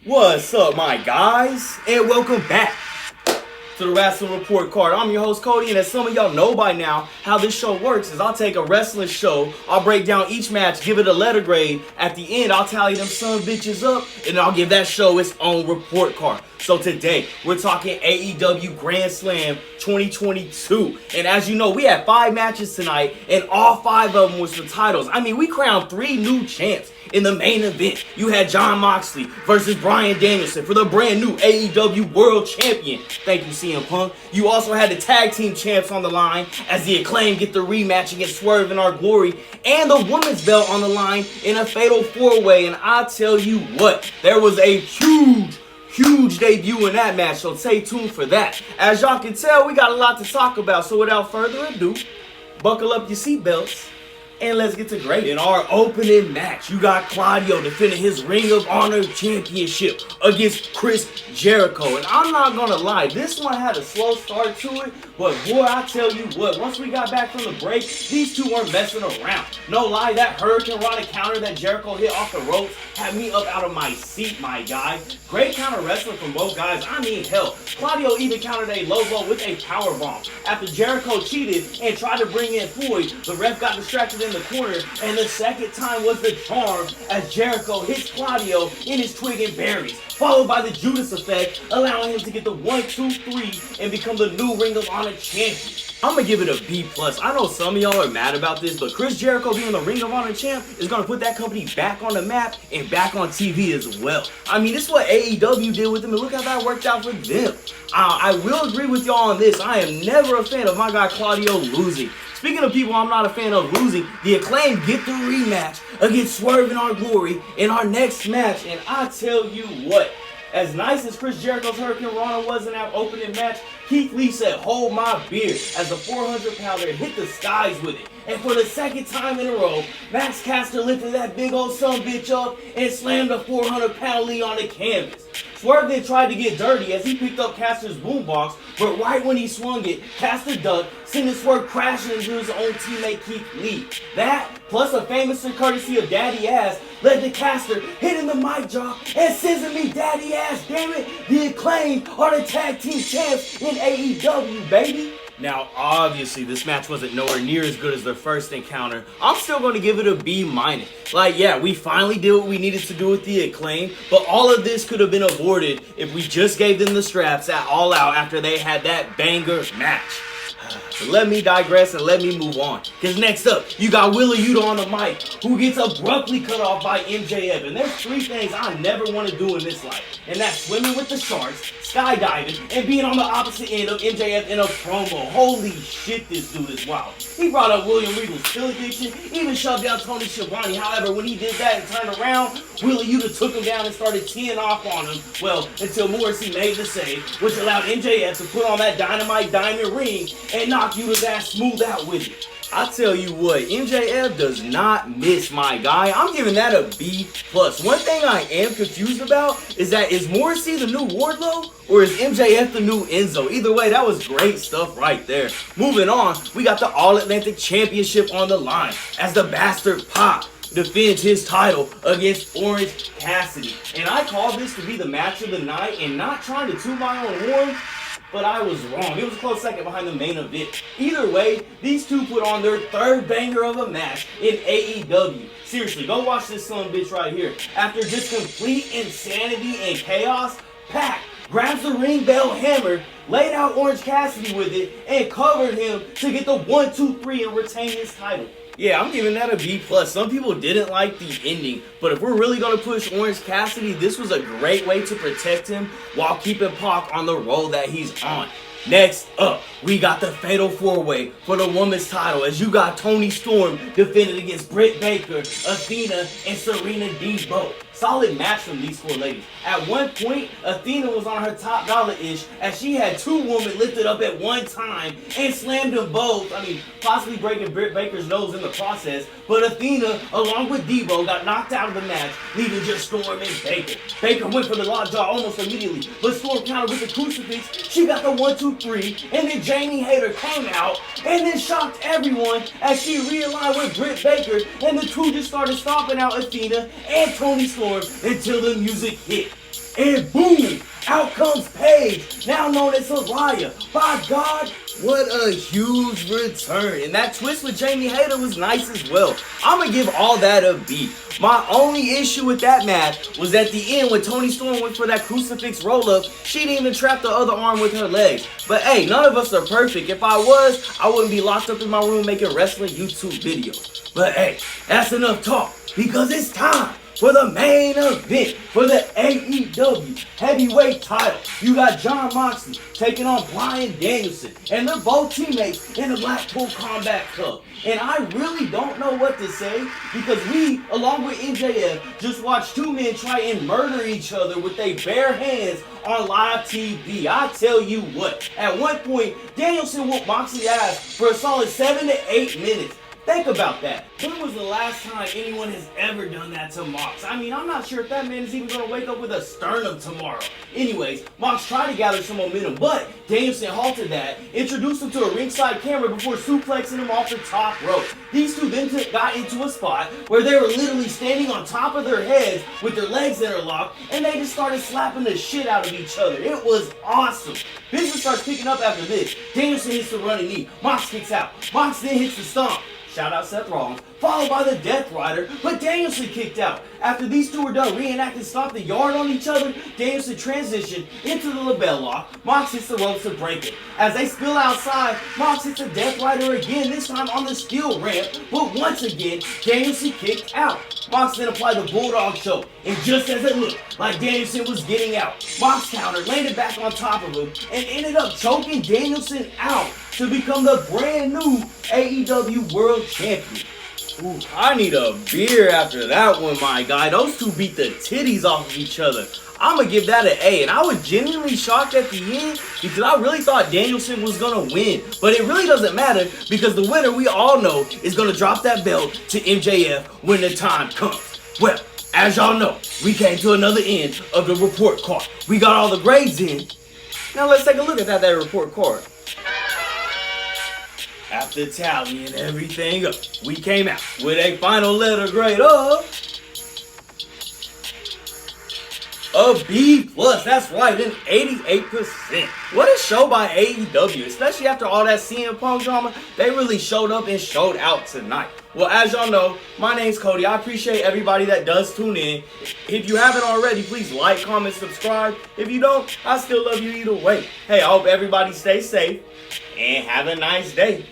What's up, my guys? And welcome back to the Wrestling Report Card. I'm your host, Cody, and as some of y'all know by now, how this show works is I'll take a wrestling show, I'll break down each match, give it a letter grade. At the end, I'll tally them son bitches up, and I'll give that show its own report card. So today, we're talking AEW Grand Slam 2022. And as you know, we had 5 matches tonight, and all 5 of them was for titles. I mean, we crowned 3 new champs. In the main event, you had Jon Moxley versus Bryan Danielson for the brand new AEW World Champion. Thank you, CM Punk. You also had the tag team champs on the line as the Acclaimed get the rematch against Swerve in Our Glory, and the women's belt on the line in a fatal 4-way. And I tell you what, there was a huge debut in that match, so stay tuned for that. As y'all can tell, we got a lot to talk about, so without further ado, buckle up your seatbelts. And let's get to great. In our opening match, you got Claudio defending his Ring of Honor Championship against Chris Jericho. And I'm not gonna lie, this one had a slow start to it, but boy, I tell you what, once we got back from the break, these two weren't messing around. No lie, that Hurricane Rana counter that Jericho hit off the ropes had me up out of my seat, my guy. Great counter wrestling from both guys. I mean, hell, Claudio even countered a low blow with a powerbomb. After Jericho cheated and tried to bring in Floyd, the ref got distracted in the corner, and the second time was the charm as Jericho hits Claudio in his twig and berries, followed by the Judas effect, allowing him to get the 1, 2, 3 and become the new Ring of Honor champion. I'm gonna give it a B+. I know some of y'all are mad about this, but Chris Jericho being the Ring of Honor champ is gonna put that company back on the map and back on TV as well. I mean, this is what AEW did with them, and look how that worked out for them. I will agree with y'all on this. I am never a fan of my guy Claudio losing. Speaking of people I'm not a fan of losing, the Acclaimed get the rematch against Swerve in Our Glory in our next match. And I tell you what, as nice as Chris Jericho's Hurricane Rana was in that opening match, Keith Lee said, "Hold my beer," as the 400-pounder hit the skies with it. And for the second time in a row, Max Caster lifted that big old sumbitch up and slammed the 400-pound Lee on the canvas. Swerve then tried to get dirty as he picked up Caster's boombox, but right when he swung it, Caster ducked, sending Swerve crashing into his own teammate Keith Lee. That, plus a famous courtesy of Daddy Ass, led to Caster hitting the mic drop and scissor me Daddy Ass, damn it! The Acclaimed are the tag team champs in AEW, baby! Now, obviously, this match wasn't nowhere near as good as their first encounter. I'm still going to give it a B-. Like, yeah, we finally did what we needed to do with the Acclaim, but all of this could have been avoided if we just gave them the straps at All Out after they had that banger match. But let me digress and let me move on. Because next up, you got Yuta on the mic, who gets abruptly cut off by MJF. And there's 3 things I never want to do in this life. And that's swimming with the sharks, skydiving, and being on the opposite end of MJF in a promo. Holy shit, this dude is wild. He brought up William Regal's pill addiction, even shoved down Tony Schiavone. However, when he did that and turned around, Yuta took him down and started teeing off on him. Well, until Morrissey made the save, which allowed MJF to put on that Dynamite diamond ring and knock Yuta's ass smooth out with it. I tell you what, MJF does not miss, my guy. I'm giving that a B+. One thing I am confused about is that is Morrissey the new Wardlow or is MJF the new Enzo? Either way, that was great stuff right there. Moving on, we got the All-Atlantic Championship on the line as the Bastard Pac defends his title against Orange Cassidy. And I call this to be the match of the night, and not trying to toot my own horn, but I was wrong. It was a close second behind the main event. Either way, these two put on their 3rd banger of a match in AEW. Seriously, go watch this son bitch right here. After just complete insanity and chaos, Pac grabs the ring bell hammer, laid out Orange Cassidy with it, and covered him to get the 1, 2, 3 and retain his title. Yeah, I'm giving that a B+. Some people didn't like the ending, but if we're really going to push Orange Cassidy, this was a great way to protect him while keeping Pac on the roll that he's on. Next up, we got the Fatal 4-Way for the women's title as you got Toni Storm defended against Britt Baker, Athena, and Serena Deebo. Solid match from these 4 ladies. At one point, Athena was on her top dollar-ish as she had 2 women lifted up at one time and slammed them both. I mean, possibly breaking Britt Baker's nose in the process. But Athena, along with Deebo, got knocked out of the match, leaving just Storm and Baker. Baker went for the lockjaw almost immediately, but Storm countered with the crucifix. She got the 1, 2, 3, and then Jamie Hayter came out and then shocked everyone as she realigned with Britt Baker, and the two just started stomping out Athena and Toni Storm until the music hit. And boom, out comes Paige, now known as Araya. By God, what a huge return. And that twist with Jamie Hayter was nice as well. I'm going to give all that a B. My only issue with that match was at the end when Toni Storm went for that crucifix roll-up, she didn't even trap the other arm with her legs. But hey, none of us are perfect. If I was, I wouldn't be locked up in my room making wrestling YouTube videos. But hey, that's enough talk, because it's time for the main event for the AEW heavyweight title. You got Jon Moxley taking on Bryan Danielson, and they're both teammates in the Blackpool Combat Club. And I really don't know what to say, because we, along with MJF, just watched two men try and murder each other with their bare hands on live TV. I tell you what, at one point, Danielson whooped Moxley's ass for a solid 7 to 8 minutes. Think about that. When was the last time anyone has ever done that to Mox? I mean, I'm not sure if that man is even going to wake up with a sternum tomorrow. Anyways, Mox tried to gather some momentum, but Danielson halted that, introduced him to a ringside camera before suplexing him off the top rope. These two then got into a spot where they were literally standing on top of their heads with their legs interlocked, and they just started slapping the shit out of each other. It was awesome. Business starts picking up after this. Danielson hits the running knee. Mox kicks out. Mox then hits the stomp. Shout out Seth Rollins, followed by the Death Rider, but Danielson kicked out. After these two were done reenacting Stomp the Yard on each other, Danielson transitioned into the label lock. Mox hits the ropes to break it. As they spill outside, Mox hits the Death Rider again, this time on the steel ramp, but once again, Danielson kicked out. Mox then applied the Bulldog choke, and just as it looked like Danielson was getting out, Mox countered, landed back on top of him, and ended up choking Danielson out to become the brand new AEW World Champion. Ooh, I need a beer after that one, my guy. Those two beat the titties off of each other. I'm going to give that an A. And I was genuinely shocked at the end because I really thought Danielson was going to win. But it really doesn't matter because the winner, we all know, is going to drop that belt to MJF when the time comes. Well, as y'all know, we came to another end of the report card. We got all the grades in. Now let's take a look at that report card. After tallying everything up, we came out with a final letter grade of a B+. That's right, an 88%. What a show by AEW, especially after all that CM Punk drama. They really showed up and showed out tonight. Well, as y'all know, my name's Cody. I appreciate everybody that does tune in. If you haven't already, please like, comment, subscribe. If you don't, I still love you either way. Hey, I hope everybody stays safe and have a nice day.